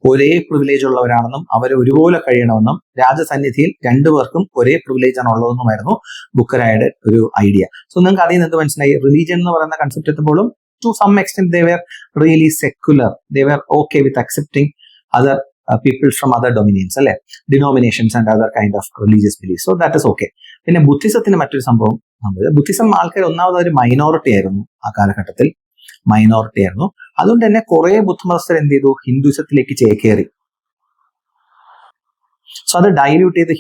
ഒരേ പ്രിവിലേജ് ഉള്ളവരാണെന്നും അവർ ഒരുപോലെ കഴിയണമെന്നും രാജസന്നിധിയിൽ രണ്ടുപേർക്കും ഒരേ പ്രിവിലേജ് ആണ് ഉള്ളതെന്നുമായിരുന്നു ബുക്കറായുടെ ഒരു ഐഡിയ. സോ നിങ്ങൾക്ക് അതിൽ നിന്ന് എന്ത് മനസ്സിലായി? റിലീജിയൻ എന്ന് പറയുന്ന കൺസെപ്റ്റ് എത്തുമ്പോഴും to some extent they were really secular, they were okay with accepting other people from other dominions, അല്ലെ, denominations and other kind of religious belief. So that is okay. പിന്നെ ബുദ്ധിസത്തിന് മറ്റൊരു സംഭവം, ബുദ്ധിസം ആൾക്കാർ ഒന്നാമത് ഒരു മൈനോറിറ്റി ആയിരുന്നു ആ കാലഘട്ടത്തിൽ, മൈനോറിറ്റി ആയിരുന്നു. അതുകൊണ്ട് തന്നെ കുറെ ബുദ്ധമതസ്ഥർ എന്ത് ചെയ്തു? ഹിന്ദുയിസത്തിലേക്ക് ചേക്കേറി. സോ അത് ഡൈല്യൂട്ട് ചെയ്ത്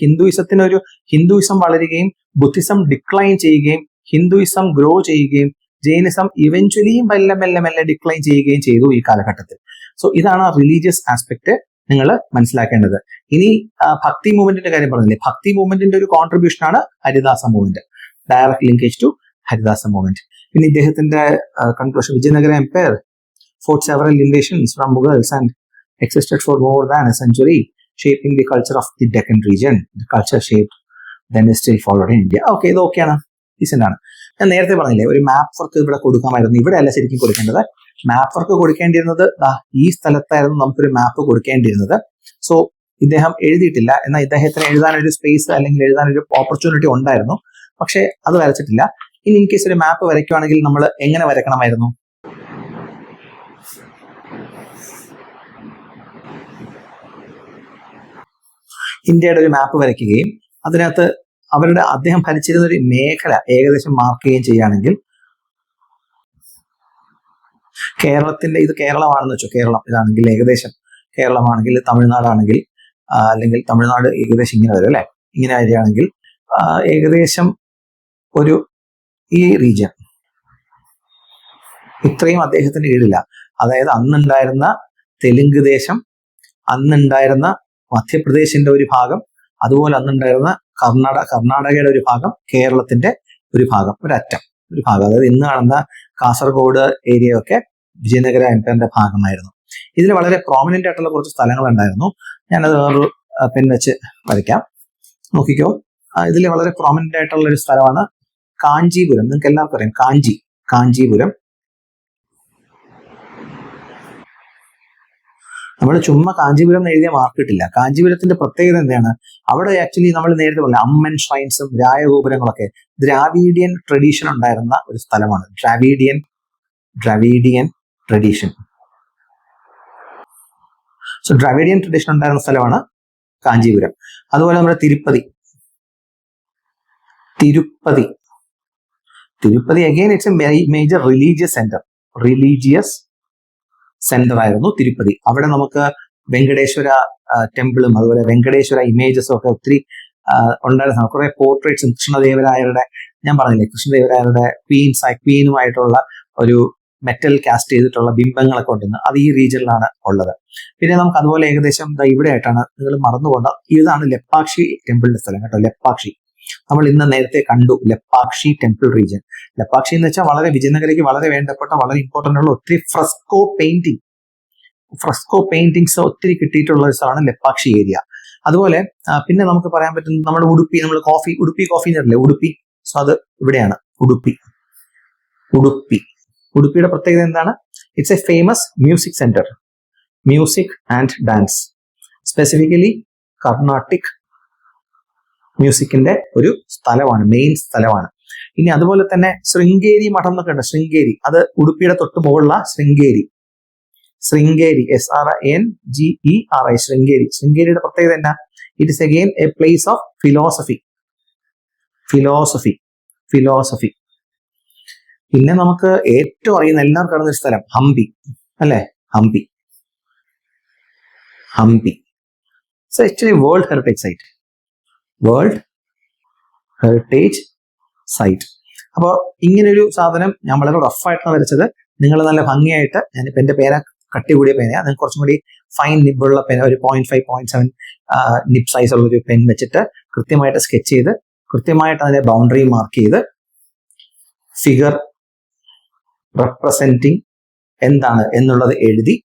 ഹിന്ദുയിസം വളരുകയും ബുദ്ധിസം ഡിക്ലൈൻ ചെയ്യുകയും ഹിന്ദുയിസം ഗ്രോ ചെയ്യുകയും ജൈനിസം ഇവഞ്ച്വലിയും മെല്ലെ മെല്ലെ മെല്ലെ ഡിക്ലൈൻ ചെയ്യുകയും ചെയ്തു ഈ കാലഘട്ടത്തിൽ. സോ ഇതാണ് റിലീജിയസ് ആസ്പെക്ട് നിങ്ങൾ മനസ്സിലാക്കേണ്ടത്. ഇനി ഭക്തി മൂവ്മെന്റിന്റെ കാര്യം പറഞ്ഞില്ലേ, ഭക്തി മൂവ്മെന്റിന്റെ ഒരു കോൺട്രിബ്യൂഷൻ ആണ് Haridasa movement, direct linkage to Haridasa movement. പിന്നെ ഇദ്ദേഹത്തിന്റെ conclusion, Vijayanagara empire fought several invasions from Mughals and existed for more than a century, shaping the culture of the Deccan region. The culture shaped then is still followed in India. Okay, ഇത് ഓക്കെയാണ്, ഡീസെന്റ് ആണ്. ഞാൻ നേരത്തെ പറഞ്ഞില്ലേ ഒരു മാപ്പ് വർക്ക് ഇവിടെ കൊടുക്കാമായിരുന്നു. ഇവിടെ അല്ല ശരിക്കും കൊടുക്കേണ്ടത്. മാപ്പ് വർക്ക് കൊടുക്കേണ്ടിരുന്നത് ഈ സ്ഥലത്തായിരുന്നു നമുക്കൊരു മാപ്പ് കൊടുക്കേണ്ടിരുന്നത്. സോ ഇദ്ദേഹം എഴുതിയിട്ടില്ല. എന്നാൽ ഇദ്ദേഹത്തിന് എഴുതാനൊരു സ്പേസ് അല്ലെങ്കിൽ എഴുതാനൊരു ഓപ്പർച്യൂണിറ്റി ഉണ്ടായിരുന്നു, പക്ഷെ അത് വരച്ചിട്ടില്ല. ഇനി ഇൻ കേസ് ഒരു മാപ്പ് വരയ്ക്കുകയാണെങ്കിൽ നമ്മൾ എങ്ങനെ വരയ്ക്കണമായിരുന്നു? ഇന്ത്യയുടെ ഒരു മാപ്പ് വരയ്ക്കുകയും അതിനകത്ത് അദ്ദേഹം ഭരിച്ചിരുന്ന ഒരു മേഖല ഏകദേശം മാർക്ക് ചെയ്യുകയും ചെയ്യുകയാണെങ്കിൽ, കേരളത്തിന്റെ ഇത് കേരളമാണെന്ന് വെച്ചോ, കേരളം ഇതാണെങ്കിൽ ഏകദേശം കേരളമാണെങ്കിൽ, തമിഴ്നാടാണെങ്കിൽ അല്ലെങ്കിൽ തമിഴ്നാട് ഏകദേശം ഇങ്ങനെ വരും, അല്ലെ, ഇങ്ങനെ വരികയാണെങ്കിൽ ഏകദേശം ഒരു ഈ റീജിയൻ ഇത്രയും അദ്ദേഹത്തിന് കീഴില്ല. അതായത് അന്നുണ്ടായിരുന്ന തെലുങ്ക് ദേശം, അന്നുണ്ടായിരുന്ന മധ്യപ്രദേശിന്റെ ഒരു ഭാഗം, അതുപോലെ അന്നുണ്ടായിരുന്ന കർണാടകയുടെ ഒരു ഭാഗം, കേരളത്തിന്റെ ഒരു ഭാഗം, ഒരു ഭാഗം, അതായത് ഇന്ന് കാണുന്ന കാസർഗോഡ് ഏരിയ ഒക്കെ വിജയനഗര എംപയറിന്റെ ഭാഗമായിരുന്നു. ഇതിൽ വളരെ പ്രോമിനന്റ് ആയിട്ടുള്ള കുറച്ച് സ്ഥലങ്ങൾ ഉണ്ടായിരുന്നു. ഞാനത് വേറൊരു പെൻ വെച്ച് വരയ്ക്കാം, നോക്കിക്കോ. ഇതിൽ വളരെ പ്രോമിനന്റ് ആയിട്ടുള്ള ഒരു സ്ഥലമാണ് കാഞ്ചീപുരം. നിങ്ങൾക്ക് എല്ലാവർക്കും അറിയാം കാഞ്ചീപുരം. നമ്മൾ ചുമ്മാ കാഞ്ചീപുരം എന്ന് എഴുതിയ മാർക്ക് കിട്ടില്ല. കാഞ്ചീപുരത്തിന്റെ പ്രത്യേകത എന്താണ്? അവിടെ ആക്ച്വലി നമ്മൾ നേരത്തെ പറഞ്ഞ അമ്മൻ ഷ്രൈൻസും രാജഗോപുരങ്ങളൊക്കെ ദ്രാവീഡിയൻ ട്രഡീഷൻ ഉണ്ടായിരുന്ന ഒരു സ്ഥലമാണ്. ദ്രാവീഡിയൻ ട്രഡീഷൻ. സോ ദ്രാവീഡിയൻ ട്രഡീഷൻ ഉണ്ടായിരുന്ന സ്ഥലമാണ് കാഞ്ചീപുരം. അതുപോലെ നമ്മുടെ Tirupati again it's A major religious centre ആയിരുന്നു തിരുപ്പതി. അവിടെ നമുക്ക് വെങ്കടേശ്വര ടെമ്പിളും അതുപോലെ വെങ്കടേശ്വര ഇമേജസും ഒക്കെ ഒത്തിരി ഉണ്ടായിരുന്ന കുറെ പോർട്രേറ്റ്സും കൃഷ്ണദേവരായരുടെ, ഞാൻ പറഞ്ഞില്ലേ കൃഷ്ണദേവരായരുടെ ക്വീനുമായിട്ടുള്ള ഒരു മെറ്റൽ കാസ്റ്റ് ചെയ്തിട്ടുള്ള ബിംബങ്ങളൊക്കെ ഉണ്ടെന്ന്, അത് ഈ റീജിയനിലാണ് ഉള്ളത്. പിന്നെ നമുക്ക് അതുപോലെ ഏകദേശം ഇവിടെ ആയിട്ടാണ്, നിങ്ങൾ മറന്നുപോണ്ട, ഇതാണ് ലെപ്പാക്ഷി ടെമ്പിളിന്റെ സ്ഥലം കേട്ടോ. ലെപ്പാക്ഷി നമ്മൾ ഇന്ന് നേരത്തെ കണ്ടു, ലെപ്പാക്ഷി ടെമ്പിൾ റീജിയൻ. ലെപ്പാക്ഷി എന്ന് വെച്ചാൽ വളരെ വിജയനഗരയ്ക്ക് വളരെ വേണ്ടപ്പെട്ട, വളരെ ഇമ്പോർട്ടന്റ് ഉള്ള ഒത്തിരി ഫ്രസ്കോ പെയിന്റിങ്സ് ഒത്തിരി കിട്ടിയിട്ടുള്ള ഒരു സ്ഥലമാണ് ലെപ്പാക്ഷി ഏരിയ. അതുപോലെ പിന്നെ നമുക്ക് പറയാൻ പറ്റുന്നത് നമ്മുടെ നമ്മൾ ഉടുപ്പി കോഫി എന്നല്ലേ ഉടുപ്പി. സോ അത് ഇവിടെയാണ് ഉടുപ്പിയുടെ പ്രത്യേകത എന്താണ്? It's a famous music centre, music and dance, specifically Carnatic മ്യൂസിക്കിന്റെ ഒരു സ്ഥലമാണ്, മെയിൻ സ്ഥലമാണ്. ഇനി അതുപോലെ തന്നെ ശൃംഗേരി മഠം എന്നൊക്കെ ഉണ്ട്. ശൃംഗേരി, അത് ഉടുപ്പിയുടെ തൊട്ട് മുകളിലുള്ള ശൃംഗേരി, SRNGERI, ശൃംഗേരിയുടെ പ്രത്യേകത എന്നാ? It is again A place of philosophy. പിന്നെ നമുക്ക് ഏറ്റവും അറിയുന്ന എല്ലാവർക്കും അറിയുന്ന ഒരു സ്ഥലം ഹംപി, അല്ലെ, Hampi. So actually world heritage site. അപ്പോൾ ഇങ്ങനൊരു സാധനം ഞാൻ വളരെ റഫായിട്ടാണ് വരച്ചത്. നിങ്ങൾ നല്ല ഭംഗിയായിട്ട്, ഞാനിപ്പോൾ എൻ്റെ പേന കട്ടി കൂടിയ പേനയാണ്, നിങ്ങൾക്ക് കുറച്ചും കൂടി ഫൈൻ നിബുള്ള പേന, ഒരു 0.5 0.7 നിബ് സൈസ് ഉള്ള ഒരു പെൻ വെച്ചിട്ട് കൃത്യമായിട്ട് സ്കെച്ച് ചെയ്ത് കൃത്യമായിട്ട് അതിന്റെ ബൗണ്ടറി മാർക്ക് ചെയ്ത് ഫിഗർ റെപ്രസെന്റിങ് എന്താണ് എന്നുള്ളത് എഴുതി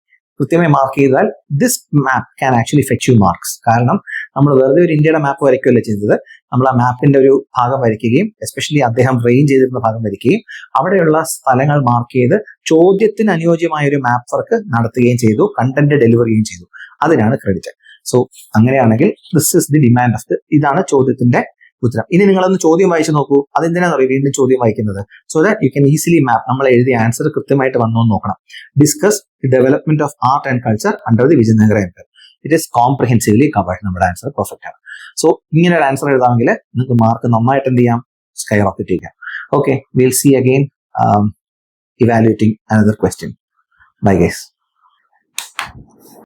കൃത്യമായി മാർക്ക് ചെയ്താൽ this map can actually fetch you marks. കാരണം നമ്മൾ വെറുതെ ഒരു ഇന്ത്യയുടെ മാപ്പ് വരയ്ക്കുകയല്ല ചെയ്തത്. നമ്മൾ ആ മാപ്പിന്റെ ഒരു ഭാഗം വരയ്ക്കുകയും എസ്പെഷ്യലി അദ്ദേഹം റെയിൻ ചെയ്തിരുന്ന ഭാഗം വരയ്ക്കുകയും അവിടെയുള്ള സ്ഥലങ്ങൾ മാർക്ക് ചെയ്ത് ചോദ്യത്തിന് അനുയോജ്യമായ ഒരു മാപ്പ് വർക്ക് നടത്തുകയും ചെയ്തു, കണ്ടന്റ് ഡെലിവർ ചെയ്യുകയും ചെയ്തു. അതിനാണ് ക്രെഡിറ്റ്. സോ അങ്ങനെയാണെങ്കിൽ this is the demand of ഇതാണ് ചോദ്യത്തിന്റെ ഉത്തരം. ഇനി നിങ്ങളൊന്ന് ചോദ്യം വായിച്ചു നോക്കൂ. അതെന്തിനാണെന്ന് അറിയാം വീണ്ടും ചോദ്യം വായിക്കുന്നത്? So that you can easily map. നമ്മൾ എഴുതിയ ആൻസർ കൃത്യമായിട്ട് വന്നോ എന്ന് നോക്കണം. Discuss the development of art and culture under the Vijayanagara empire. It is comprehensively covered. നമ്മുടെ ആൻസർ പെർഫെക്റ്റ് ആണ്. സോ ഇങ്ങനെ ഒരു ആൻസർ എഴുതാമെങ്കിൽ നിങ്ങൾക്ക് മാർക്ക് നന്നായിട്ട് എന്ത് ചെയ്യാം? സ്കൈ റോക്കറ്റ് ചെയ്യാം. Okay, will see again evaluating another question. Bye guys.